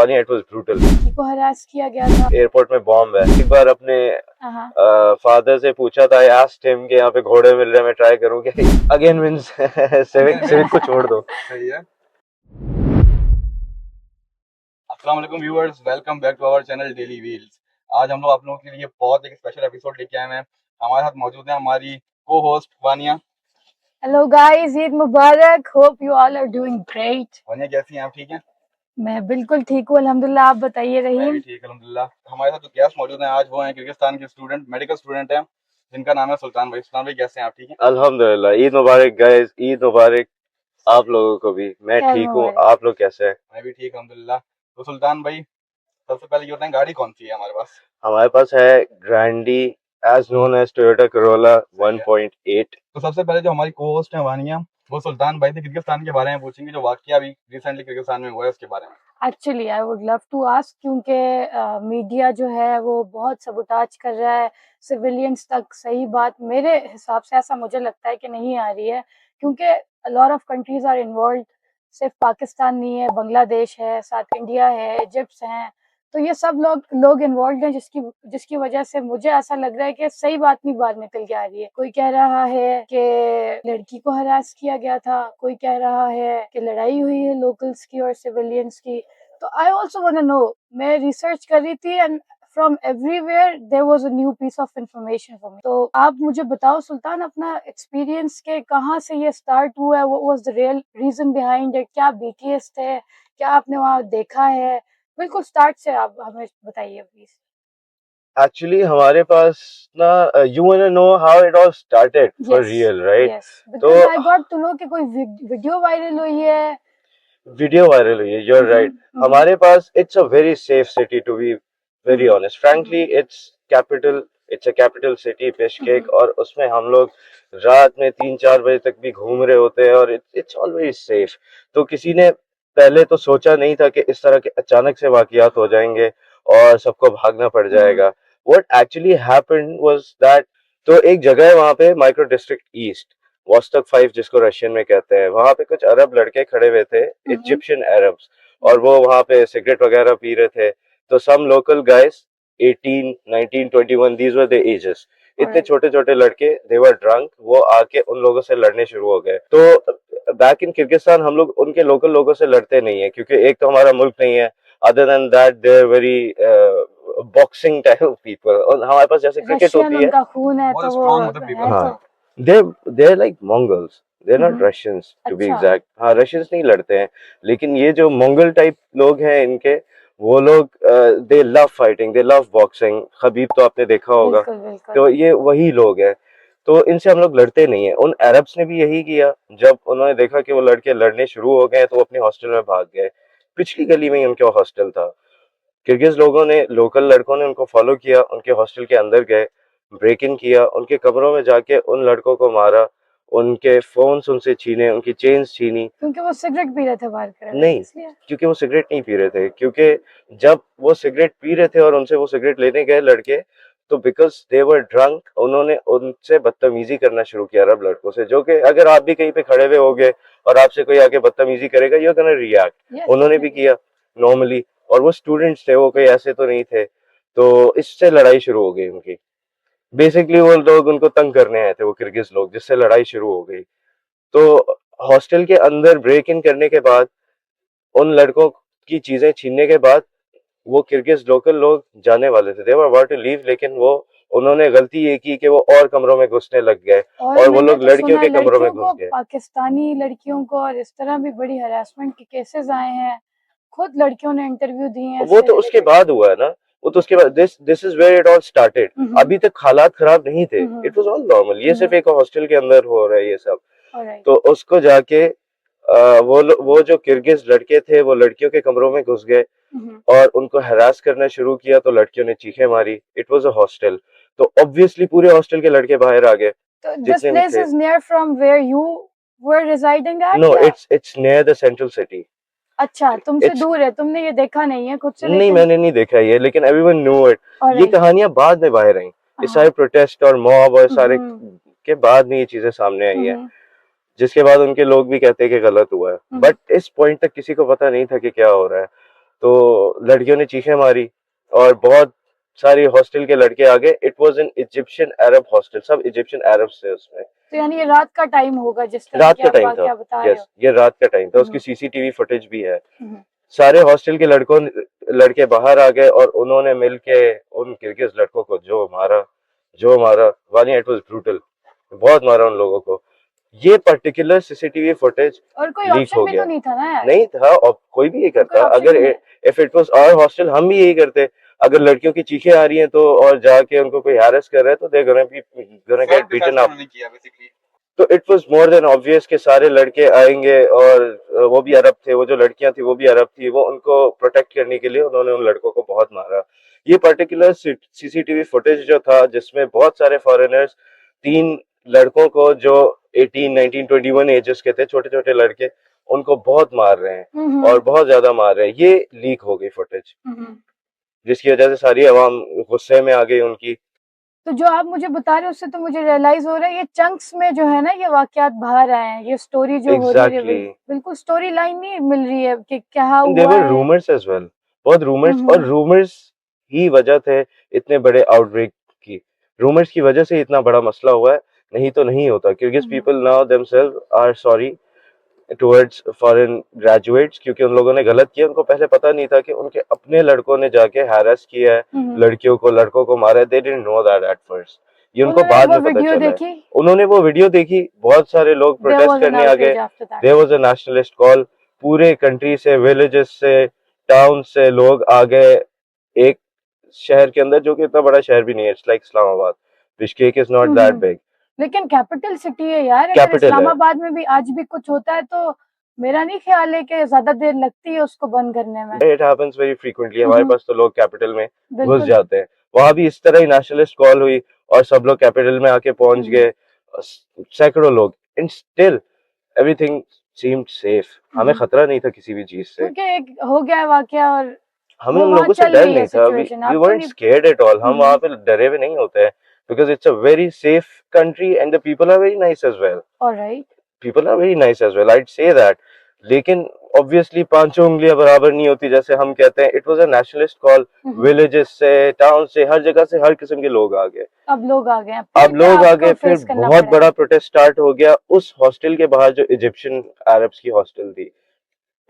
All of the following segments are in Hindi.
Vaniya, it was brutal. को हरास किया गया था। एयरपोर्ट में बॉम्ब है। एक बार अपने फादर से पूछा था, आई आस्क्ड हिम कि यहाँ पे घोड़े मिल रहे हैं, मैं ट्राई करूँ क्या? अगेन मींस सिविक को छोड़ दो। सही है। अस्सलाम वालेकुम viewers, welcome back to our channel Daily Wheels. आज हम लोग आप लोगों के लिए बहुत एक स्पेशल एपिसोड लेके आए हैं। हमारे साथ मौजूद है हमारी को host Vania. Hello guys, Eid मुबारक। Hope you all are doing great. Vania कैसी हैं आप? ठीक हैं? मैं बिल्कुल ठीक हूँ अल्हम्दुलिल्लाह। आप बताइए मैं रहीम। भी ठीक अल्हम्दुलिल्लाह। हमारे साथ जो गेस्ट मौजूद हैं आज वो हैं किर्गिस्तान के स्टूडेंट, मेडिकल स्टूडेंट हैं, जिनका नाम है सुल्तान भाई। सुल्तान भाई कैसे हैं आप? ठीक हैं? अल्हम्दुलिल्लाह। ईद मुबारक गाइस, ईद मुबारक आप लोगों को भी। मैं खैर ठीक हूँ, मुबारक। आप लोग कैसे हैं? मैं भी ठीक अल्हम्दुलिल्लाह। तो सुल्तान भाई सबसे पहले ये बताएं, गाड़ी कौन सी है हमारे पास? हमारे पास है Grande, as known as Toyota Corolla 1.8। तो सबसे पहले जो हमारी को होस्ट है वानिया, वो सुल्तान भाई से किर्गिस्तान के बारे में पूछेंगे, जो वाकया अभी रिसेंटली किर्गिस्तान में हुआ है उसके बारे में। Actually I would love to ask, क्योंकि मीडिया जो है वो बहुत सबुटाज कर रहा है सिविलियंस तक। सही बात मेरे हिसाब से ऐसा मुझे लगता है कि नहीं आ रही है, क्योंकि lot of countries are involve. सिर्फ पाकिस्तान नहीं है, बांग्लादेश है, साथ इंडिया है, इजिप्ट हैं। तो ये सब लोग इन्वॉल्व हैं, जिसकी जिसकी वजह से मुझे ऐसा लग रहा है कि सही बात नहीं बाहर निकल के आ रही है। कोई कह रहा है कि लड़की को हरास किया गया था, कोई कह रहा है कि लड़ाई हुई है लोकल्स की और सिविलियंस की। तो I also want to know. मैं रिसर्च कर रही थी and from everywhere there was a new piece of information for me. तो आप मुझे बताओ सुल्तान, अपना एक्सपीरियंस के कहाँ से ये स्टार्ट हुआ है, what was the real reason behind it? क्या बीटीएस थे? क्या आपने वहाँ देखा है? बिल्कुल स्टार्ट से आप हमें बताइए प्लीज। एक्चुअली हमारे पास ना, you want to know how it all started for real, right? Yes, तो because I got to know कि कोई वीडियो वायरल हुई है। वीडियो वायरल हुई है, यू आर राइट। हमारे पास it's a very safe city, to be very honest. Frankly it's capital, it's a capital city Bishkek, और उसमें हम लोग रात में 3-4 बजे तक भी घूम रहे होते हैं, और इट्स ऑलवेज सेफ। तो किसी ने पहले तो सोचा नहीं था कि इस तरह के अचानक से वाकयात हो जाएंगे और सबको भागना पड़ जाएगा। What actually happened was that, तो एक जगह है वहां पे, माइक्रो डिस्ट्रिक्ट ईस्ट, वॉस्टक 5 जिसको रशियन में कहते हैं। वहां पे कुछ अरब लड़के खड़े हुए थे, इजिप्शियन अरब्स, और वो वहां पे सिगरेट वगैरह पी रहे थे। तो some local guys, 18, 19, 21, these were the ages. इतने छोटे छोटे लड़के, दे वर ड्रंक, वो आके उन लोगों से लड़ने शुरू हो गए। तो बैक इन किर्गिस्तान हम लोग उनके लोकल लोगों से लड़ते नहीं है, क्योंकि एक तो हमारा मुल्क नहीं है, other than that they are very boxing type of people. और हमारे पास जैसे क्रिकेट होती है, उनका खून है, तो वो हाँ, they're like Mongols. They're not Russians to be exact. हाँ, Russians नहीं लड़ते हैं, लेकिन ये जो मंगोल टाइप लोग हैं इनके, वो लोग they love fighting, they love boxing. Khabib तो आपने देखा होगा। तो ये वही लोग हैं। तो इनसे हम लोग लड़ते नहीं है। उन अरब्स ने भी यही किया। जब उन्होंने देखा कि वो लड़के लड़ने शुरू हो गए, तो वो अपने हॉस्टल में भाग गए। पिछली गली में ही उनका हॉस्टल था। किर्गिज लोगों ने, लोकल लड़कों ने उनको फॉलो किया, उनके हॉस्टल के अंदर गए, ब्रेक इन किया, उनके कमरों में जाके उन लड़कों को मारा, उनके फोन्स उनसे छीने, उनकी चेन्स छीनी। क्योंकि वो सिगरेट पी रहे थे बाहर खड़े? नहीं, क्योंकि वो सिगरेट नहीं पी रहे थे। क्योंकि जब वो सिगरेट पी रहे थे और उनसे वो सिगरेट लेने गए लड़के, तो बिकॉज दे वर ड्रंक, उन्होंने उनसे बदतमीजी करना शुरू किया अरब लड़कों से, जो कि अगर आप भी कहीं पे खड़े हुए होगे और आपसे कोई आके बदतमीजी करेगा, यू गोना रिएक्ट। उन्होंने भी किया नॉर्मली, और वो स्टूडेंट्स थे, वो कोई ऐसे तो नहीं थे। तो इससे लड़ाई शुरू हो गई उनकी। बेसिकली वो लोग उनको तंग करने आए थे, वो किर्गिज लोग, जिससे लड़ाई शुरू हो गई। तो हॉस्टल के अंदर ब्रेक इन करने के बाद, उन लड़कों की चीजें छीनने के बाद, वो किर्गिज लोकल लोग जाने वाले थे, they were about to leave, लेकिन वो, उन्होंने गलती ये की कि वो और कमरों में घुसने लग गए, और वो लोग लड़कियों के कमरों में घुस गए। पाकिस्तानी लड़कियों को और इस तरह भी बड़ी हरासमेंट के केसेस आए हैं। खुद लड़कियों ने इंटरव्यू दिए हैं। वो तो उसके बाद हुआ है ना, वो तो उसके बाद, this is where it all started. अभी तक हालात खराब नहीं थे, इट वाज ऑल नॉर्मल। ये सिर्फ एक हॉस्टल के अंदर हो रहा है ये सब। तो उसको जाके वो जो किर्गिज लड़के थे, वो लड़कियों के कमरों में घुस गए और उनको हरास करना शुरू किया। तो लड़कियों ने चीखें मारी। इट वाज अ हॉस्टल, तो ऑब्वियसली पूरे हॉस्टल के लड़के बाहर आ गए। This place is near from where you were residing at? No, it's near the central city. अच्छा, तुमसे दूर है, तुमने ये देखा नहीं है खुद से? नहीं, मैंने नहीं देखा ये, लेकिन everyone knew it. ये कहानियां बाद में बाहर आई, ये सारे प्रोटेस्ट और मॉब और सारे के बाद में ये चीजें सामने आई है, जिसके बाद उनके लोग भी कहते हैं कि गलत हुआ है। बट इस पॉइंट तक किसी को पता नहीं था कि क्या हो रहा है। तो लड़कियों ने चीखें मारी और बहुत सारी हॉस्टल के लड़के आ गए। It was an Egyptian Arab hostel, सब इजिप्शियन अरब्स थे उसमें। तो यानी ये रात का टाइम होगा जिस तरह रात की का आप टाइम था, वाकया बता रहे यस, हो। ये रात का टाइम था, उसकी हम्म, सीसीटीवी फुटेज भी है। हम्म, सारे हॉस्टल के लड़के बाहर आ गए और उन्होंने मिलके उन किर्गिज लड़कों को जो मारा, वानी, इट वाज ब्रूटल, बहुत मारा उन लोगों को। ये पर्टिकुलर सीसीटीवी फुटेज और कोई लीक ऑप्शन हो भी तो गया। नहीं था ना यार, नहीं था, और कोई भी यही और कोई करता। ऑप्शन अगर ही नहीं है। If it was our hostel, हम भी यही करते। अगर लड़कियों की चीखें आ रही हैं तो, और जाके उनको कोई हैरेस कर रहा है तो they gonna get self defence beaten तो अप। उन्होंने किया बेसिकली। तो it was more than obvious कि सारे लड़के आएंगे, और वो भी अरब थे, वो जो लड़कियां थी वो भी अरब थी, वो उनको प्रोटेक्ट करने के लिए उन्होंने उन लड़कों को बहुत मारा। ये पर्टिकुलर सीसीटीवी फुटेज जो था, जिसमें बहुत सारे फॉरेनर्स, 3 लड़कों को जो 18, 19, 21 एजेस के थे, छोटे छोटे लड़के, उनको बहुत मार रहे हैं और बहुत ज्यादा मार रहे हैं। ये लीक हो गई फुटेज, जिसकी वजह से सारी आवाम गुस्से में आ गई उनकी। तो जो आप मुझे बता रहे हो उससे तो मुझे रियलाइज हो रहा है ये चंक्स में जो है ना ये वाकयात बाहर आए हैं, ये स्टोरी जो हो रही है एग्जैक्टली, बिल्कुल स्टोरी लाइन नहीं मिल रही है कि क्या देयर हुआ वर है। रूमर्स एज वेल, बहुत रूमर्स, और हम्म, रूमर्स ही वजह थे इतने बड़े आउटब्रेक की। रूमर्स की वजह से इतना बड़ा मसला हुआ है, नहीं तो नहीं होता। Kyrgyz hmm, people now themselves are sorry towards foreign graduates, क्योंकि उन लोगों ने गलत किया। उनको पहले पता नहीं था कि उनके अपने लड़कों ने जाके हैरेस किया है लड़कों को मारा है। They didn't know that at first, ये उनको उन्होंने बाद वो में पता वीडियो चला है। देखी, उन्होंने वो वीडियो देखी, बहुत सारे लोग देयर प्रोटेस्ट वाज एन करने आ गए। Outreach after that. There was a nationalist call, पूरे कंट्री से, विलेजेस से, टाउन से लोग आ गए एक शहर के अंदर, जो कि इतना बड़ा शहर भी नहीं है, it's like Islamabad. Bishkek is not that big, लेकिन कैपिटल सिटी है यार, अगर कैपिटल है। इस्लामाबाद में भी आज भी कुछ होता है तो मेरा नहीं ख्याल है कि ज्यादा देर लगती है उसको बंद करने में। इट हैपेंस वेरी फ्रीक्वेंटली, हमारे पास तो लोग कैपिटल में घुस बिल्कुल। जाते हैं। वहां भी इस तरह ही नेशनलिस्ट कॉल हुई और सब लोग कैपिटल में आके पहुंच हम्म, गए, सैकड़ों लोग। And still everything seemed safe, हमें खतरा नहीं था किसी भी चीज से। क्योंकि एक हो गया वाकया और हमें वो उन वहां लोगों से चल डर रही है नहीं था, वी सिचुएशन, वी आपको weren't नहीं। scared at all, हम वहां पे डरे हुए नहीं होते हैं, because it's a very safe country and the people are very nice as well. Alright. People are very nice as well, I'd say that. लेकिन ऑब्वियसली पांचों उंगलियां बराबर नहीं होती, जैसे हम कहते हैं। It was a nationalist call, villages से, टाउन से, हर जगह से हर किस्म के लोग आ गए। अब लोग आ गए हैं, अब फिर क्या लोग आ गए, आपको फिर फेस करना बहुत पड़ा है? बड़ा प्रोटेस्ट स्टार्ट हो गया उस हॉस्टल के बाहर, जो इजिप्शियन अरब्स की हॉस्टल थी।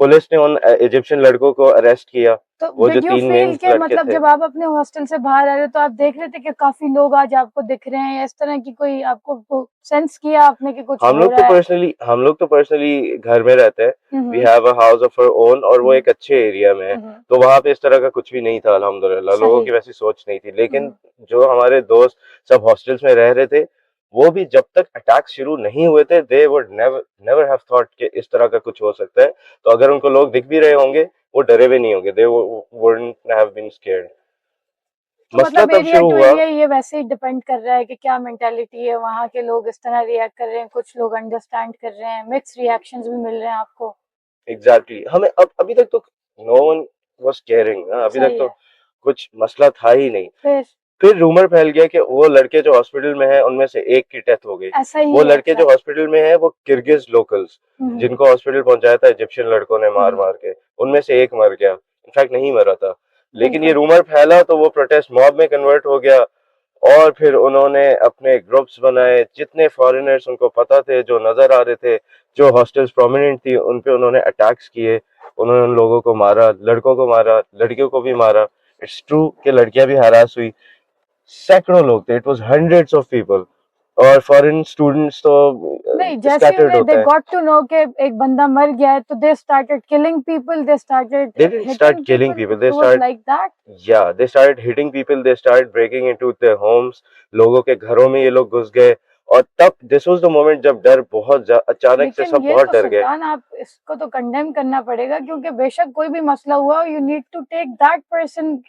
पुलिस ने उन इजिप्शियन लड़कों को अरेस्ट किया, तो वो जो डिड यू 3 फील मेन के लड़के मतलब थे। जब आप अपने हॉस्टल से बाहर आ रहे हो तो आप देख रहे थे कि काफी लोग आज आपको दिख रहे हैं, या इस तरह की कोई आपको सेंस किया आपने कि कुछ हो रहा है? हम लोग तो पर्सनली घर में रहते हैं, we hmm, have a house of our own, और वो हम्म, एक अच्छे एरिया में है। हम्म, तो वहां पे इस तरह का कुछ भी नहीं था, अल्हम्दुलिल्लाह। लोगों सही। की वैसी सोच नहीं थी। लेकिन हम्म, जो हमारे दोस्त सब हॉस्टल्स में रह रहे थे, वो भी जब तक अटैक शुरू नहीं हुए थे, they would never never have thought कि इस तरह का कुछ हो सकता है। तो अगर उनको लोग दिख भी रहे होंगे, वो डरे हुए नहीं होंगे, they wouldn't have been scared. तो मसला मतलब तब एरिया शुरू टू हुआ। एरिया ये वैसे ही डिपेंड कर रहा है कि क्या मेंटालिटी है वहाँ के, लोग इस तरह रिएक्ट कर रहे हैं, कुछ लोग अंडरस्टैंड कर रहे हैं, मिक्स रिएक्शंस भी मिल रहे हैं आपको। एग्जैक्टली, हमें अब अभी तक तो नो वन वाज केयरिंग, अभी तक सही तो है। कुछ मसला था ही नहीं। फिर फिर रूमर फैल गया कि वो लड़के जो हॉस्पिटल में हैं, उनमें से एक की डेथ हो गई। ऐसा ही वो है लड़के जो अक्सर। हॉस्पिटल में हैं, वो किर्गिज लोकल्स, हम्म, जिनको हॉस्पिटल पहुंचाया था इजिप्शियन लड़कों ने मार हम्म, मार के, उनमें से एक मर गया। इनफैक्ट नहीं मरा था, लेकिन ये बिल्कुल। रूमर फैला तो वो प्रोटेस्ट मॉब में कन्वर्ट हो गया। और फिर उन्होंने अपने ग्रुप्स बनाए, जितने फॉरेनर्स उनको पता थे, जो नजर आ रहे थे, जो हॉस्टल्स प्रोमिनेंट थी, उन पे उन्होंने अटैक्स किए। उन्होंने उन लोगों को मारा, लड़कों को मारा, लड़कियों को भी मारा। इट्स ट्रू कि लड़कियां भी हरास हुई। सैकड़ों लोग थे, it was hundreds of people. और फॉरेन स्टूडेंट्स नहीं, तो जैसे ही स्कैटर्ड उन्हें दे होते हैं। गॉट टू नो कि एक बंदा मर गया है तो they started killing people, they started they didn't start hitting killing people, people, it they was start, like that. या they started hitting people, they started breaking into their homes. लोगों के घरों में ये लोग घुस गए। और तब दिस वाज द मोमेंट जब डर बहुत अचानक से लेकिन सब ये बहुत तो डर गए। सुल्तान, आप इसको तो कंडेम करना पड़ेगा, क्योंकि बेशक कोई भी मसला हुआ, you need to take that person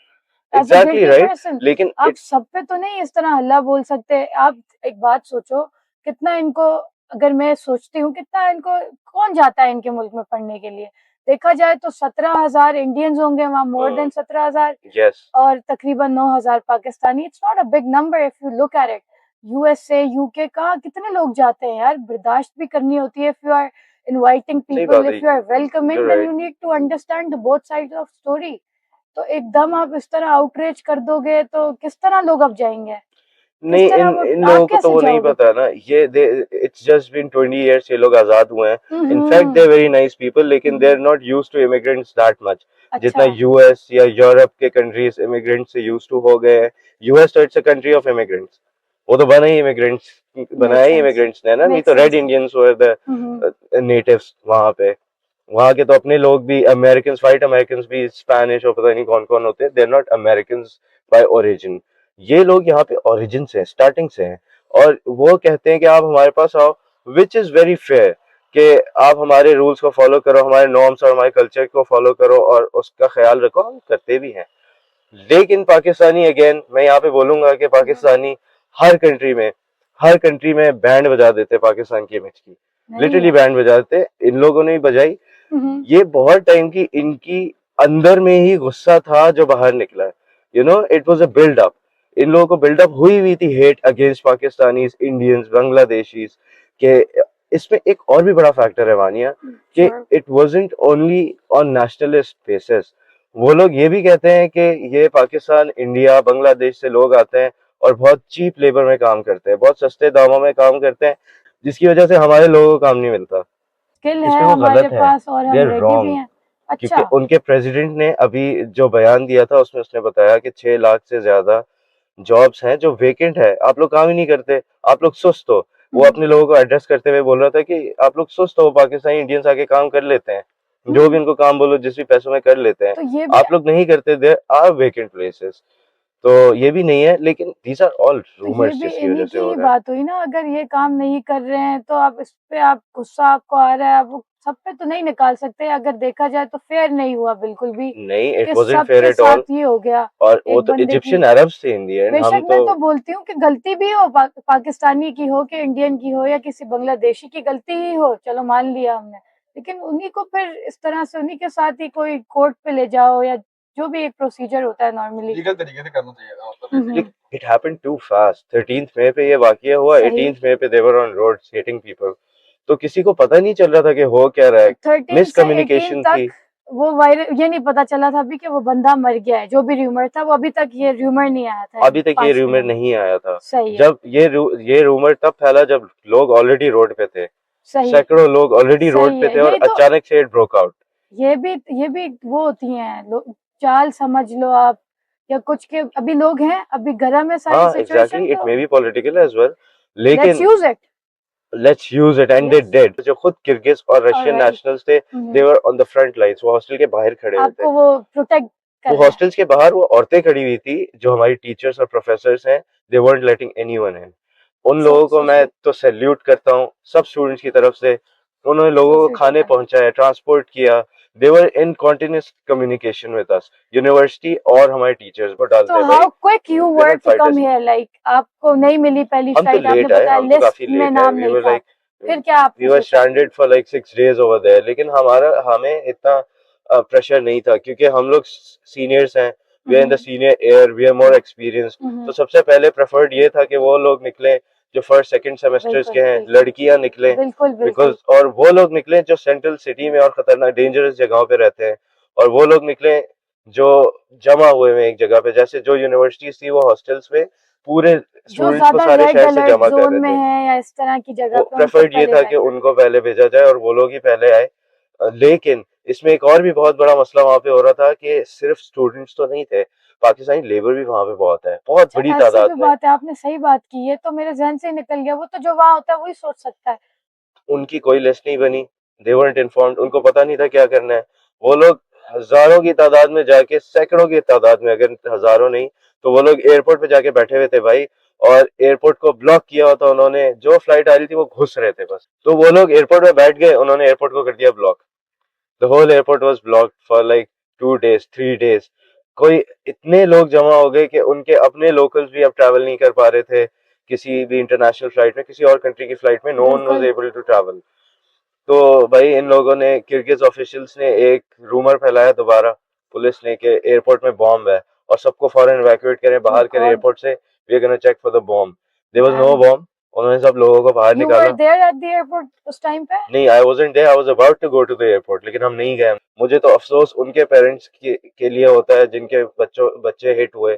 as a exactly guilty right, person. लेकिन आप सब पे तो नहीं इस तरह हल्ला बोल सकते। आप एक बात सोचो, कितना इनको, अगर मैं सोचती हूँ कितना इनको, कौन जाता है इनके मुल्क में पढ़ने के लिए? देखा जाए तो 17,000 इंडियंस होंगे वहाँ, मोर देन 17,000, यस, और तकरीबन 9,000 Pakistani. It's not a big number if you look at it. USA, UK, कहाँ कितने लोग जाते हैं यार, बर्दाश्त भी करनी होती है। इफ यू आर इनवाइटिंग सही पीपल, बात है, if you are you're welcoming, then right. You need to understand the both sides of story. तो एकदम आप इस तरह आउटरीच कर दोगे तो किस तरह लोग अब जाएंगे? नहीं, किस तरह इन वो इन आप लोगों को तो कैसे वो नहीं जाओगे पता फिर? ना, ये they it's just been 20 years, ये लोग आजाद हुए हैं। In fact they hmm. Very nice people, लेकिन they are not used to immigrants that much, जितना अच्छा। यूएस या यूरोप के कंट्रीज इमिग्रेंट से यूज्ड टू हो गए हैं। यूएस तो it's a country of immigrants, वो तो बनाया मेक ही सेंस। इमिग्रेंट्स ने ना, नहीं मेक तो रेड sense. Indians were the hmm. Natives वहां पे। वहां के तो अपने लोग भी अमेरिकन, व्हाइट अमेरिकन भी, स्पेनिश और पता नहीं कौन कौन होते हैं, they are not American by origin. ये लोग यहाँ पे ओरिजिन से हैं, स्टार्टिंग से हैं, और वो कहते हैं कि आप हमारे पास आओ, विच इज वेरी फेयर, कि आप हमारे रूल्स को फॉलो करो, हमारे नॉर्म्स और हमारे कल्चर को फॉलो करो और उसका ख्याल रखो। हम करते भी हैं। लेकिन पाकिस्तानी, अगेन मैं यहाँ पे बोलूंगा कि पाकिस्तानी हर कंट्री में, हर कंट्री में बैंड बजा देते पाकिस्तान की इमेज की, नहीं लिटरली यार। बैंड बजा देते। इन लोगों ने ही बजाई। हम्म। ये बहुत टाइम की इनकी अंदर में ही गुस्सा था जो बाहर निकला है। It was a build up. इन लोगों को बिल्डअप हुई थी hate against Pakistanis, Indians, Bangladeshis के। इसमें एक और भी बड़ा फैक्टर है वानिया, कि sure. It wasn't only on nationalist basis. वो लोग ये भी कहते हैं कि ये पाकिस्तान, इंडिया, बांग्लादेश से लोग आते हैं और बहुत चीप लेबर में काम करते हैं, बहुत सस्ते दामों में काम करते हैं, जिसकी वजह से हमारे लोगों को काम नहीं मिलता। स्किल है इसमें वो हमारे गलत है, पास और दे हम आर रेडी भी रॉन्ग। हैं। क्योंकि अच्छा। उनके प्रेसिडेंट ने अभी जो बयान दिया था उसमें उसने बताया कि 6 लाख से ज्यादा जॉब्स हैं जो वेकेंट है, आप लोग काम ही नहीं करते, आप लोग सुस्त हो। वो हम्म। अपने लोगों को एड्रेस करते हुए बोल रहा था कि आप लोग सुस्त हो, पाकिस्तानी इंडियंस आके काम कर लेते हैं, जो भी हम्म। इनको काम बोलो जिस भी पैसों में कर लेते हैं, तो ये भी आप लोग नहीं करते, देयर आर वेकेंट प्लेसेस। तो ये भी नहीं है, लेकिन दीज आर ऑल तो ये रूमर्स भी जिसकी वजह इन्हीं से की हो ही रहा है। बात हुई ना, अगर ये काम नहीं कर रहे हैं तो आप इस पे आप गुस्सा आपको आ रहा है, आप वो सब पे तो नहीं निकाल सकते। अगर देखा जाए तो फेयर नहीं हुआ बिल्कुल भी नहीं, इट कि वाजंट फेयर सबके एट साथ ऑल। ये हो गया और वो एक तो बंदे की। इजिप्शियन अरब्स थे इन दी एंड, हम बेशक तो। मैं तो बोलती हूँ कि गलती भी हो पाकिस्तानी की हो कि इंडियन की हो या किसी बांग्लादेशी की गलती ही हो, चलो मान लिया हमने, लेकिन उन्हीं को फिर इस तरह से उन्हीं के साथ ही कोई कोर्ट पे ले जाओ या जो भी एक प्रोसीजर होता है नॉर्मली। लीगल तरीके से करना चाहिए था, मतलब basically. It happened too fast. 13th मई पे ये वाकया हुआ, सही। 18th मई पे they were on roads hitting people. तो किसी को पता नहीं चल रहा था कि हो क्या रहा तो है। 13 से 18 मिसकम्युनिकेशन तक थी। वो वायरल, ये नहीं पता चला था अभी कि वो बंदा मर गया है, जो भी र्यूमर था वो अभी तक ये र्यूमर नहीं आया था इन अभी तक ये 5 रूमर दिनों में। नहीं आया था। सही है। जब ये रूमर तब फैला जब लोग ऑलरेडी रोड पे थे, सही। सैकड़ों लोग ऑलरेडी रोड सही पे है, थे, और यही तो। अचानक से इट ब्रोक आउट। ये भी वो होती हैं चाल समझ लो आप, या कुछ के अभी लोग हैं, अभी गर्म है सारी हाँ, एग्जैक्टली, सिचुएशन, इट तो may be political as well, let's लेकिन use it. Let's use it and they yes. Did. जो खुद किर्गिज और रशियन ऑलराइट। नेशनल्स थे, they were on the front lines, वो हॉस्टल के बाहर खड़े हुए थे। आपको वो प्रोटेक्ट कर वो रहे हैं। हॉस्टल्स के बाहर वो औरतें खड़ी हुई थी जो हमारी टीचर्स और प्रोफेसर्स हैं, दे weren't letting anyone in। उन सो लोगों को सो मैं स्वीट। तो सैल्यूट करता हूँ, सब स्टूडेंट्स की तरफ से। उन्होंने लोगों सो को स्वीट ऑफ खाने देम। पहुंचाए, ट्रांसपोर्ट किया। They were in continuous communication with us, university और हमारे टीचर्स को तो डालते भाई, how quick you we were not to come fighters. Here, like आपको नहीं मिली पहली हम तो फ्लाइट, आपने लेट आए, बताया हम तो लिस्ट काफी में लेट आए, नाम वी नहीं वर था, लाइक, फिर क्या वी आपने वर सोचा? Stranded for like 6 days over there. लेकिन हमारा हमें इतना प्रेशर नहीं था, क्योंकि हम लोग सीनियर्स हैं, we are in the hmm. Senior year, we are more experience. तो सबसे पहले प्रेफर्ड ये था कि वो लोग निकले जो फर्स्ट सेकंड सेमेस्टर्स बिल्कुल के हैं, बिल्कुल। लड़कियां निकले, बिल्कुल बिकॉज, बिल्कुल। और वो लोग निकले जो सेंट्रल सिटी में और खतरनाक डेंजरस जगहों पे रहते हैं, और वो लोग निकले जो जमा हुए हैं एक जगह पे, जैसे जो यूनिवर्सिटीज थी वो हॉस्टल्स में पूरे जो स्टूडेंट्स को ज्यादा सारे रेड शहर से अलर्ट जमा कर जोन रहे में थे। है या इस तरह की जगह वो पे उनको प्रेफर्ड ये पहले था कि जाएगा। उनको पहले भेजा जाए और वो लोग ही पहले आए। लेकिन इसमें एक और भी बहुत बड़ा मसला वहां पे हो रहा था कि सिर्फ स्टूडेंट्स तो नहीं थे, पाकिस्तानी लेबर भी वहां पे बहुत है, बहुत अच्छा, बड़ी ऐसी तादाद भी में। बात है, आपने सही बात की, ये तो मेरे जहन से ही निकल गया, वो तो जो वहां होता है वही सोच सकता है। उनकी कोई लिस्ट नहीं बनी, दे weren't इन्फॉर्म्ड, उनको पता नहीं था क्या करना है। वो लोग हजारों की तादाद में जाके, सैकड़ों की तादाद में, अगर हजारों नहीं, तो वो लोग एयरपोर्ट पे जाके बैठे हुए थे भाई। और एयरपोर्ट को ब्लॉक किया होता उन्होंने, जो फ्लाइट आ रही थी वो घुस रहे थे बस, तो वो लोग एयरपोर्ट में बैठ गए, उन्होंने एयरपोर्ट को कर दिया block. The whole airport was blocked for like 2 days 3 days। कोई इतने लोग जमा हो गए कि उनके अपने लोकल्स भी अब ट्रैवल नहीं कर पा रहे थे किसी भी इंटरनेशनल फ्लाइट में, किसी और कंट्री की फ्लाइट में, नो वन वाज बिल्कुल। Able to travel. तो भाई इन लोगों ने, किर्गिज ऑफिशियल्स ने एक रूमर फैलाया दोबारा, पुलिस ने, कि एयरपोर्ट में बॉम्ब है और सबको फॉरन इवैक्यूएट करें, ओ बाहर करें गॉड। एयरपोर्ट से, we are gonna check for the bomb. There was no man. Bomb. उन्होंने सब लोगों को बाहर You निकाला। were there at the airport उस टाइम पे? नहीं, I wasn't there, I was about to go to the airport, लेकिन हम नहीं गए। मुझे तो अफसोस उनके पेरेंट्स के लिए होता है जिनके बच्चे हिट हुए,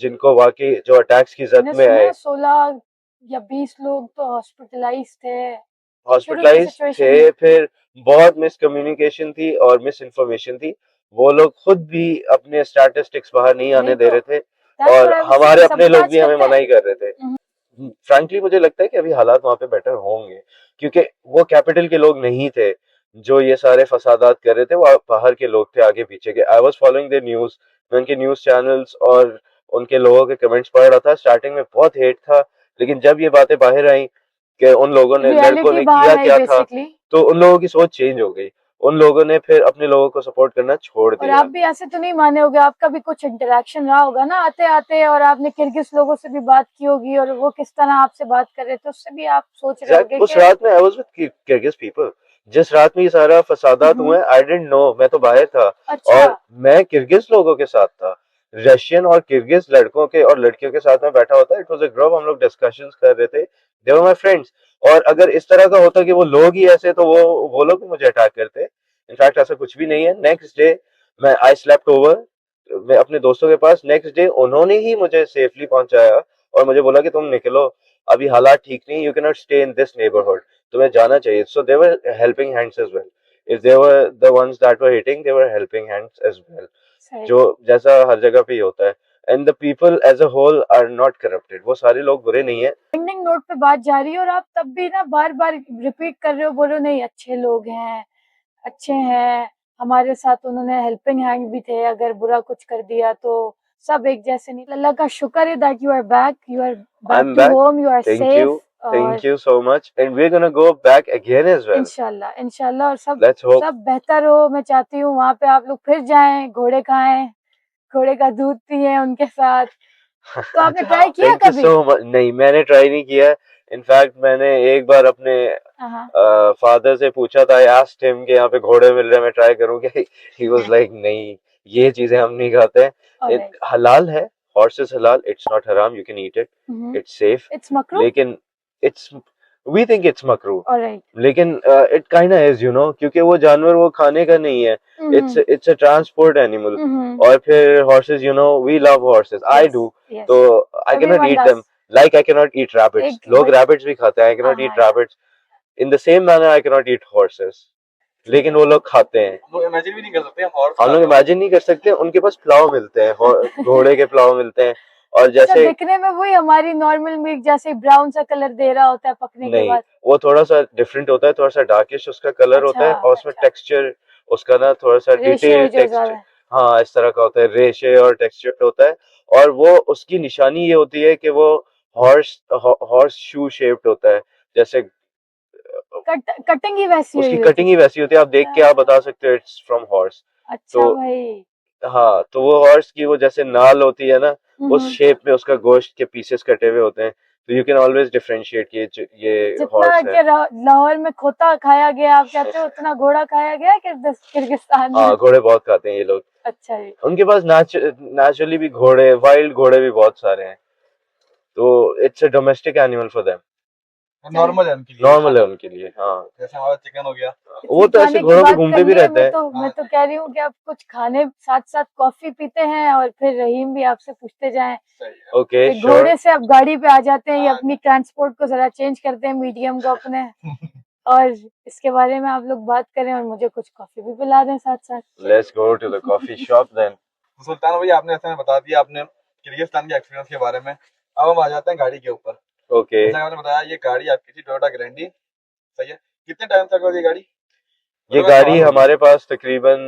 जिनको वाकई जो अटैक्स की जद मैंने में सुना आए। है 16 या 20 लोग तो हॉस्पिटलाइज थे शुरू की हॉस्पिटलाइज सिचुएशन थे, में। फिर बहुत मिसकम्युनिकेशन थी और मिस इन्फॉर्मेशन थी। वो लोग खुद भी अपने स्टैटिस्टिक्स बाहर नहीं आने वही दे तो, रहे थे that's और what I was हमारे saying, अपने लोग sabotage भी हमें करते मना हैं। ही कर रहे थे। फ्रैंकली मुझे लगता है कि अभी हालात वहां पे बेटर होंगे, क्योंकि वो कैपिटल के लोग नहीं थे जो ये सारे फसादात कर रहे थे, वो बाहर के लोग थे आगे पीछे के। I was following the news, मैं उनके न्यूज चैनल्स और उनके लोगों के कमेंट्स पढ़ रहा था। स्टार्टिंग में बहुत हेट था, लेकिन जब ये बातें बाहर आई कि उन लोगों ने, लड़कों रियलिटी ने बाहर किया आई क्या था, बेसिकली। तो उन लोगों की सोच चेंज हो गई। उन लोगों ने फिर अपने लोगों को सपोर्ट करना छोड़ और दिया। आप भी ऐसे तो नहीं माने होगे, आपका भी कुछ इंटरेक्शन रहा होगा ना आते आते, और आपने किर्गिज लोगों से भी बात की होगी और वो किस तरह आपसे बात कर रहे थे, उससे भी आप सोच रहे होगे उस कि रात में I was with Kyrgyz people. जिस रात में ये सारा फसादात हुए, आई डिडंट नो, मैं तो बाहर था अच्छा, और मैं किर्गिज लोगों के साथ था। रशियन और किर्गिज लड़कों के और लड़कियों के साथ में बैठा होता। इट वाज अ ग्रुप, हम लोग डिस्कशंस कर रहे थे, दे वर माय फ्रेंड्स। और अगर इस तरह का होता कि वो लोग ही ऐसे, तो वो लोग भी मुझे अटैक करते। इनफैक्ट ऐसा कुछ भी नहीं है। नेक्स्ट डे मैं आई स्लेप्ट ओवर, मैं अपने दोस्तों के पास। नेक्स्ट डे उन्होंने ही मुझे सेफली पहुंचाया और मुझे बोला कि तुम निकलो, अभी हालात ठीक नहीं, you can not stay in this neighbourhood, तुम्हें जाना चाहिए। So they were helping hands as well. If they were the ones that were hitting, they were helping hands as well, सही। जो जैसा हर जगह पे ही होता है। And the people as a whole are not corrupted, वो सारे लोग बुरे नहीं है। एंडिंग नोट पे बात जा रही है और आप तब भी ना बार बार रिपीट कर रहे हो, बोलो नहीं अच्छे लोग हैं, अच्छे हैं, हमारे साथ उन्होंने हेल्पिंग हैंड भी थे, अगर बुरा कुछ कर दिया तो सब एक जैसे नहीं। अल्लाह का शुक्र है that you are back, you are back I'm too back. Home, you are Thank safe. you. और Thank you so much. And we're gonna go back again as well. इंशाल्लाह इंशाल्लाह, और सब Let's hope. सब बेहतर हो। मैं चाहती हूँ वहां पे आप लोग फिर जाएं, घोड़े खाएं, घोड़े का दूध पिए उनके साथ। तो आपने ट्राई किया Thank you कभी? so much. नहीं, मैंने ट्राई नहीं किया। इनफैक्ट मैंने एक बार अपने हाँ, फादर से पूछा था, आई आस्क्ड हिम कि यहाँ पे घोड़े मिल रहे हैं, मैं ट्राई करूँ क्या? ही वाज लाइक नहीं, ये चीजें हम नहीं खाते हैं। ऑलराइट। हलाल है, हॉर्स इज हलाल, इट्स नॉट हराम, you can eat it, it's safe. It's मकरू। लेकिन इट्स, वी थिंक इट्स मकरू, ऑलराइट। लेकिन it kind is, you know, क्योंकि वो जानवर वो खाने का नहीं है। It's a transport animal. और फिर horses, you know, we love horses, I do, yes, तो I can not everyone eat does. Them like I can not eat rabbits. एक लोग बट रैबिट्स भी खाते हैं, आई can not eat rabbits in the same manner, I can not eat horses, लेकिन वो लोग खाते हैं। हम लोग इमेजिन भी नहीं कर सकते हॉर्स हम लोग खाते हो। इमेजिन नहीं कर सकते, उनके पास प्लाव मिलते हैं, घोड़े के प्लाव मिलते हैं। और अच्छा, जैसे दिखने में वही हमारी नॉर्मल मीट जैसे ब्राउन सा कलर दे रहा होता है पकने के नहीं, बाद? वो थोड़ा सा डिफरेंट होता है, थोड़ा सा डार्किश उसका कलर होता है, अच्छा और उसमें अच्छा, टेक्सचर उसका ना थोड़ा सा रेशे डिटेल्ड जो टेक्सचर, ज्यादा है। हाँ, इस तरह का होता है, रेशे और टेक्सचर होता है। और वो उसकी निशानी ये होती है कि वो हॉर्स शू शेप्ड होता है, जैसे कटिंग ही वैसी उसकी हुई होती कटिंग ही वैसी होती है, आप देख के आप बता सकते हो इट्स फ्रॉम हॉर्स। अच्छा तो भाई। हाँ, तो वो हॉर्स की वो जैसे नाल होती है ना, उस शेप में उसका गोश्त के पीसेस कटे हुए होते हैं, तो यू कैन ऑलवेज डिफरेंशिएट कि ये जितना हॉर्स है। के लाहौर में खोता खाया गया, आप कहते हो उतना घोड़ा खाया गया किर्गिस्तान हाँ, में? घोड़े बहुत खाते हैं ये लोग। अच्छा जी। उनके पास नेचुरली भी घोड़े, वाइल्ड घोड़े भी बहुत सारे हैं, तो it's a domestic animal for them, normal है उनके लिए नॉर्मल है खाना। उनके लिए। हाँ, जैसे हमारा चिकन हो गया। वो इतनी तो ऐसे खाने की घोड़ों पे बात घूमते कर भी ली है, रहते हैं। मैं तो कह रही हूँ कि आप कुछ खाने साथ साथ कॉफी पीते हैं और फिर रहीम भी आपसे पूछते जाएं। सही है। ओके, कि श्योर। घोड़े से आप गाड़ी पे आ जाते हैं या हाँ। अपनी ट्रांसपोर्ट को जरा चेंज करते हैं, मीडियम को अपने, और इसके बारे में आप लोग बात करें और मुझे कुछ कॉफी भी पिला दें साथ साथ। Let's go to the coffee shop then. Sultan भाई, आपने ऐसे में बता दिया आपने किर्गिस्तान के एक्सपीरियंस के बारे में। अब हम आ जाते हैं गाड़ी के ऊपर। ओके, जैसा कि आपने बताया, ये गाड़ी आपकी थी टोयोटा ग्रैंडी, सही है। कितने टाइम तक हुआ ये गाड़ी? ये मेरा गाड़ी सवाल हो गया। हमारे पास तकरीबन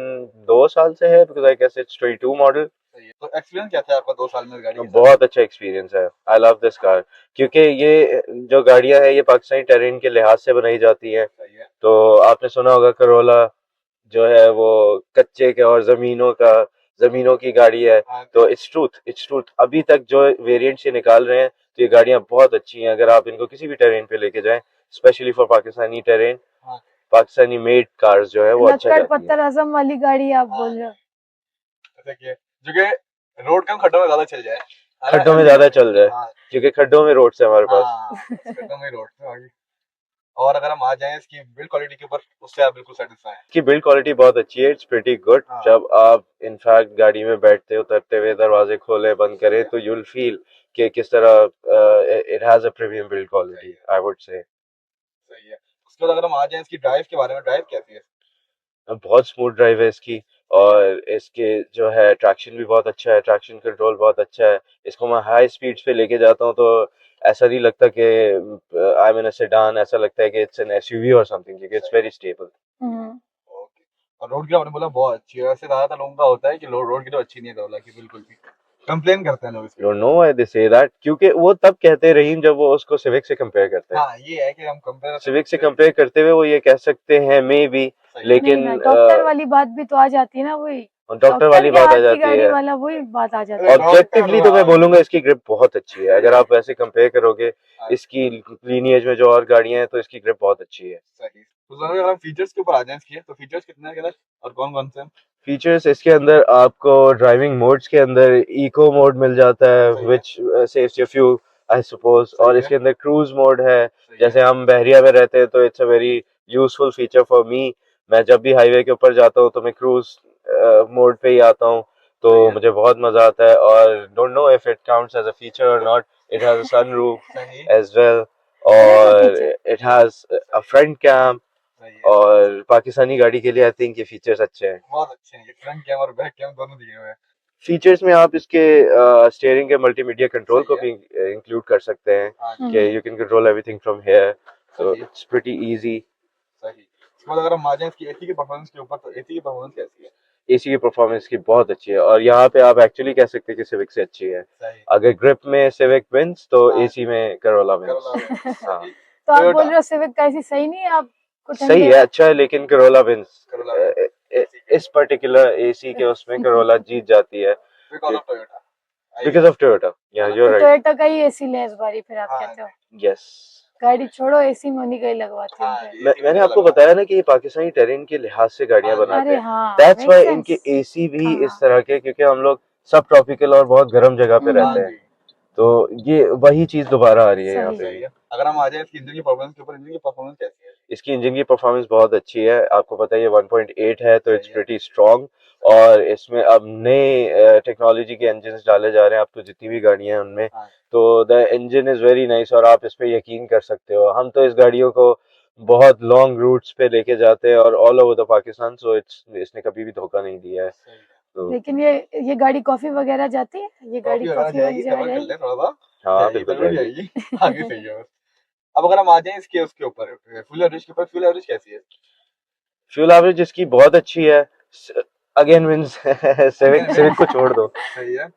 2 साल से है, because I guess it's 22 model. सही है। तो एक्सपीरियंस क्या था आपका 2 साल में इस गाड़ी के साथ? बहुत अच्छा एक्सपीरियंस है, आई लव दिस कार, क्योंकि ये जो गाड़ियां है ये पाकिस्तानी टेरेन के लिहाज से बनाई जाती है। सही है। तो आपने सुना होगा करोला जो है वो कच्चे के और जमीनों की गाड़ी है। हाँ, तो इट्स ट्रूथ अभी तक जो वेरिएंट्स ये निकाल रहे हैं, तो ये गाड़ियां बहुत अच्छी हैं। अगर आप इनको किसी भी टेरेन पे लेके जाएं, स्पेशली फॉर पाकिस्तानी टेरेन, हाँ। पाकिस्तानी मेड कार्स जो है वो अच्छा लक्कड़ जाती है। पत्थर आजम वाली गाड़ी आप बोल रहे हो? देखिए, जो कि रोड कम खड्डों में ज्यादा चल जाए। खड्डों में ज्यादा चल रहा है हाँ क्योंकि खड्डों में रोड्स है हमारे पास। हाँ खड्डों में रोड पे आगे। और अगर हम आ जाएं इसकी बिल्ड क्वालिटी के ऊपर, उससे आप बिल्कुल सेटिस्फाई हैं। इसकी बिल्ड क्वालिटी बहुत अच्छी है, इट्स प्रीटी गुड। हाँ। जब आप इनफैक्ट गाड़ी में बैठते उतरते हुए दरवाजे खोले बंद करें तो यू विल फील कि किस तरह it has a premium build quality, I would say. सही है। उसके बाद अगर हम आ जाएं इसकी ड्राइव के बारे में, ड्राइव कैसी है? बहुत स्मूथ ड्राइव है इसकी, और इसके जो है ट्रैक्शन भी बहुत अच्छा है, ट्रैक्शन कंट्रोल बहुत अच्छा है। इसको मैं हाई स्पीड्स पे लेके जाता हूँ तो ऐसा नहीं लगता कि I am in a sedan, ऐसा लगता है कि इट्स एन एसयूवी और समथिंग, क्योंकि इट्स वेरी स्टेबल। ओके। और रोड की आपने बोला बहुत अच्छी है, वैसे ज्यादातर लोगों का होता है कि रोड की तो अच्छी नहीं है Corolla की, बिल्कुल भी कंप्लेन करते हैं लोग इसके don't know why they say that, क्योंकि वो तब कहते रहीम जब वो उसको सिविक से कंपेयर करते हैं। हाँ ये है कि हम कंपेयर सिविक से कंपेयर करते हुए वो ये कह सकते हैं मे बी, नहीं लेकिन ना, डॉक्टर वाली बात भी तो आ जाती है ना, वही डॉक्टर वाली के बात आ हाथ की जाती गाड़ी है। वाला वही बात आ जाती है। ऑब्जेक्टिवली तो मैं बोलूंगा इसकी ग्रिप बहुत अच्छी है, अगर आप वैसे कंपेयर करोगे इसकी लीनिएज में जो और गाड़ियां हैं तो इसकी ग्रिप बहुत अच्छी है। सही। तो अगर हम फीचर्स के ऊपर आ जाएं इसके, तो फीचर्स कितने हैं किधर और कौन कौन से हैं? फीचर्स इसके अंदर आपको ड्राइविंग मोड्स के अंदर इको मोड मिल जाता है सही है। Which saves your fuel I suppose, सही और है। इसके अंदर क्रूज मोड है। सही है। जैसे हम बहरिया में रहते हैं तो it's a very useful feature for me. मैं जब भी हाईवे के ऊपर जाता हूँ तो मैं क्रूज मोड पे ही आता हूँ, तो सही है। मुझे बहुत मजा आता है। और don't know if it counts as a feature और not, it has a sunroof सही। एज वेल, अरे तो और feature it has a front cam, सही है। और पाकिस्तानी गाड़ी के लिए आई थिंक ये फीचर्स अच्छे हैं। बहुत अच्छे हैं, ये फ्रंट कैम और बैक कैम दोनों दिए हुए हैं। फीचर्स में आप इसके स्टीयरिंग के मल्टीमीडिया कंट्रोल सही को है। भी इंक्लूड कर सकते हैं हाँ कि you can control everything from here, so सही। It's pretty easy. सही। उसके बाद अगर हम आ जाएं इसकी एसी की परफॉर्मेंस के ऊपर, तो एसी की परफॉर्मेंस कैसी है? एसी की परफॉर्मेंस की बहुत अच्छी है, और यहाँ पे आप एक्चुअली कह सकते हैं कि सिविक से अच्छी है। सही। अगर ग्रिप में सिविक विंस तो हाँ। एसी में करोला Corolla विंस। wins, हाँ सही। तो आप Toyota। बोल रहे हो सिविक का ऐसी सही नहीं है, आपको सही ठंडे है, अच्छा है, लेकिन करोला विंस Corolla wins। इस पर्टिकुलर एसी के उसमें करोला जीत जाती है Because of Toyota। Because of Toyota. या तो यू आर राइट। टोयोटा का ही एसी ले इस बारी, फिर आप हाँ कहते हो यस, गाड़ी छोड़ो, एसी में उन्हीं का ही लगवाती हूँ हाँ फिर। एसी मैंने आपको बताया ना कि ये पाकिस्तानी टेरेन के लिहाज से गाड़ियां हाँ बनाते अरे हैं, हाँ, दैट्स मेक व्हाई सेंस। इनके एसी भी हाँ इस तरह के, क्योंकि हम लोग सब ट्रॉपिकल और बहुत गर्म जगह पे हाँ रहते हैं, जी। तो ये वही चीज दोबारा आ रही है यहाँ सही। पे सही भी। है। अगर हम आ जाए इसकी इंजन की परफॉर्मेंस के ऊपर, इंजन की परफॉर्मेंस कैसी है? इसकी इंजन की परफॉर्मेंस बहुत अच्छी है, आपको पता है ये 1.8 है तो इट्स सही है। Pretty strong. और इसमें अब नए टेक्नोलॉजी के इंजन डाले जा रहे हैं, अब तो जितनी भी गाड़ियां हैं उनमें, हाँ तो the engine is very nice, और आप इस पे यकीन कर सकते हो। हम तो इस गाड़ियों को बहुत लॉन्ग रूट्स पे लेके जाते हैं और ऑल ओवर द पाकिस्तान, सो इसने कभी भी धोखा नहीं दिया है। सही है। तो लेकिन ये गाड़ी कॉफी वगैरह जाती है, ये गाड़ी कॉफी वगैरह कॉफी वाली जाएगी, जगह सबर कर जाएगी? ले थोड़ा सा। हाँ जाएगी, बिल्कुल जरूर जाएगी। जाएगी। आगे सही है बस। अब अगर हम आ जाए इसके उसके ऊपर, फ्यूल एवरेज के ऊपर, फ्यूल एवरेज कैसी है? फ्यूल एवरेज इसकी बहुत अच्छी है, अगेन मींस सिविक सिविक को छोड़ दो। सही है।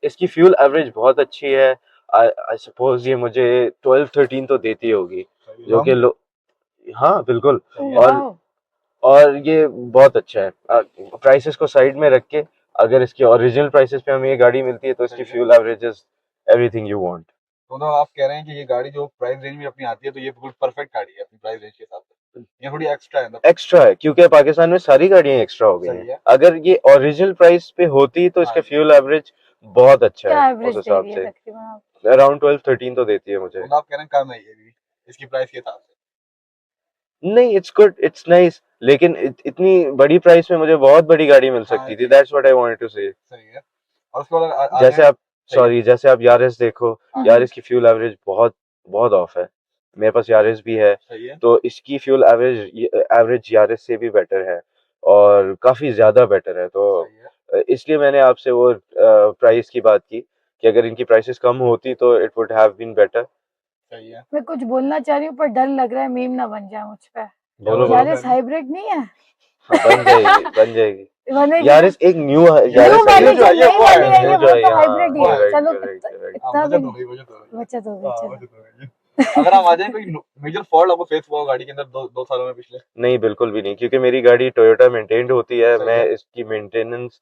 इसकी फ्यूल एवरेज बहुत अच्छी है, आई सपोज ये मुझे 12-13 तो देती होगी, सही जो कि हाँ बिल्कुल। सही है। और वाह, और ये बहुत अच्छा है। प्राइसेस को साइड में रख के अगर इसकी ओरिजिनल प्राइसेस पे हमें ये गाड़ी मिलती है तो इसकी सही है। Fuel average is everything you want. तो मतलब आप कह रहे हैं कि ये गाड़ी जो प्राइस रेंज में अपनी आती है, तो ये बिल्कुल परफेक्ट गाड़ी है अपनी प्राइस रेंज के हिसाब से, ये थोड़ी एक्स्ट्रा है ना? एक्स्ट्रा है क्योंकि पाकिस्तान में सारी गाड़ियां एक्स्ट्रा हो गई सही हैं। है। अगर ये ओरिजिनल प्राइस पे होती तो हाँ इसका जी। फ्यूल एवरेज बहुत अच्छा क्या है एवरेज उस दे हिसाब रही है से, तकरीबन आप? अराउंड 12-13 तो देती है मुझे। तो आप कह रहे हैं कम है ये भी इसकी प्राइस के हिसाब से? नहीं, इट्स गुड, इट्स नाइस, लेकिन इतनी बड़ी प्राइस में मुझे बहुत बड़ी गाड़ी मिल हाँ सकती थी, जी। That's what I wanted to say. सही है। और उसके बाद आ जैसे जाए। आप सही है। सॉरी जैसे आप यारिस देखो, हाँ यारिस की फ्यूल एवरेज बहुत बहुत ऑफ है। मेरे पास यारिस भी है, सही है। तो इसकी फ्यूल एवरेज यारिस से भी बेटर है, और काफी ज्यादा बेटर है। तो सही है। इसलिए मैंने आपसे वो प्राइस की बात की कि अगर इनकी प्राइसेस कम होती तो it would have been better. सही है। मैं कुछ बोलना चाह रही हूँ पर डर लग रहा है मीम ना बन जाए मुझ पे। बोलो बोलो। यारिस हाइब्रिड नहीं है? हाँ, बन जाएगी बन जाएगी। बनेगी ना? यारिस एक न्यू न्यू यारिस वाली जो जो है, ये नई वो है, वाली है, न्यू ये जो वो है, तो हाँ, हाइब्रिड ही वो है। है। चलो correct, correct। हाँ, इतना भी बचत हो नहीं, गई, बचत हो गई। बचत हो गई। हाँ, चलो बचत हो गई। अगर हम आ जाए, कोई मेजर फॉल्ट आपको फेस हुआ हो गाड़ी के अंदर दो सालों में पिछले? नहीं, बिल्कुल भी नहीं, क्योंकि मेरी गाड़ी टोयोटा मेंटेन्ड होती है। सही मैं है। इसकी मेंटेनेंस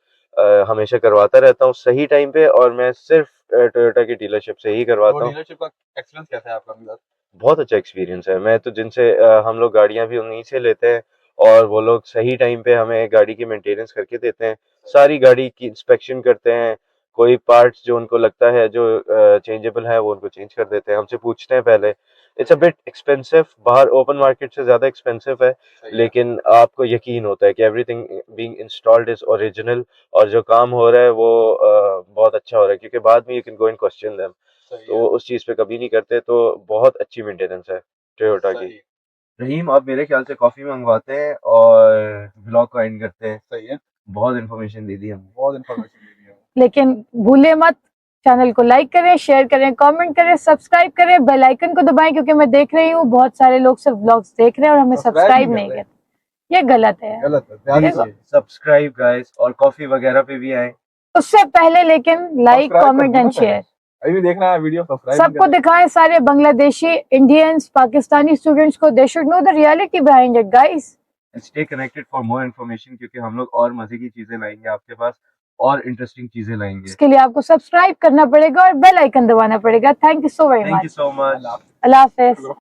हमेशा करवाता रहता हूँ सही टाइम पे, और मैं सिर्फ टोयोटा की डीलरशिप से ही तो करवाता हूँ। डीलरशिप का एक्सपीरियंस कैसा है आपका मेरे साथ? बहुत अच्छा एक्सपीरियंस है। मैं तो जिनसे हम लोग गाड़ियां भी उन्हीं से लेते हैं, और वो लोग सही टाइम पे हमें गाड़ी की मेंटेनेंस करके देते हैं, सारी गाड़ी की इंस्पेक्शन करते हैं, कोई पार्ट्स जो उनको लगता है जो चेंजेबल है वो उनको चेंज कर देते हैं, हमसे पूछते हैं पहले। इट्स अ बिट एक्सपेंसिव, बाहर ओपन मार्केट से ज़्यादा एक्सपेंसिव है, सही है, लेकिन आपको यकीन होता है कि everything being installed is original, और जो काम हो रहा है वो बहुत अच्छा हो रहा है, क्योंकि बाद में you can go and question them, सही तो है, वो उस चीज़ पे कभी नहीं करते। तो बहुत अच्छी मेंटेनेंस है टोयोटा की। सही, रहीम, आप मेरे ख्याल से कॉफी मंगवाते हैं और व्लॉग को एंड करते हैं। सही है, बहुत इन्फॉर्मेशन दे दी हमने। बहुत इन्फॉर्मेशन दे दी है। लेकिन भूले मत, चैनल को लाइक करें, शेयर करें, कमेंट करें, सब्सक्राइब करें, बेल आइकन को दबाएं, क्योंकि मैं देख रही हूँ बहुत सारे लोग सिर्फ व्लॉग्स देख रहे हैं और हमें Subscribe सब्सक्राइब नहीं कर नहीं रहे। करते। ये गलत है यार। गलत है, ध्यान देखो, दीजिए। सब्सक्राइब गाइस, और कॉफी वगैरह पे भी आए। उससे पहले लेकिन लाइक, सब्सक्राइब कर कमेंट दो ना एंड पहले। शेयर। अभी देख रहा है वीडियो, सब्सक्राइब नहीं सबको कर रहे। दिखाएं, सारे बांग्लादेशी, इंडियंस, पाकिस्तानी स्टूडेंट्स को, they should know the reality behind it guys. Stay connected for more information, क्योंकि हम लोग और मजे की चीजें लाएंगे आपके पास, और इंटरेस्टिंग चीजें लाएंगे। इसके लिए आपको सब्सक्राइब करना पड़ेगा और बेल आइकन दबाना पड़ेगा। Thank you so very thank you much. So much. Allah Hafiz.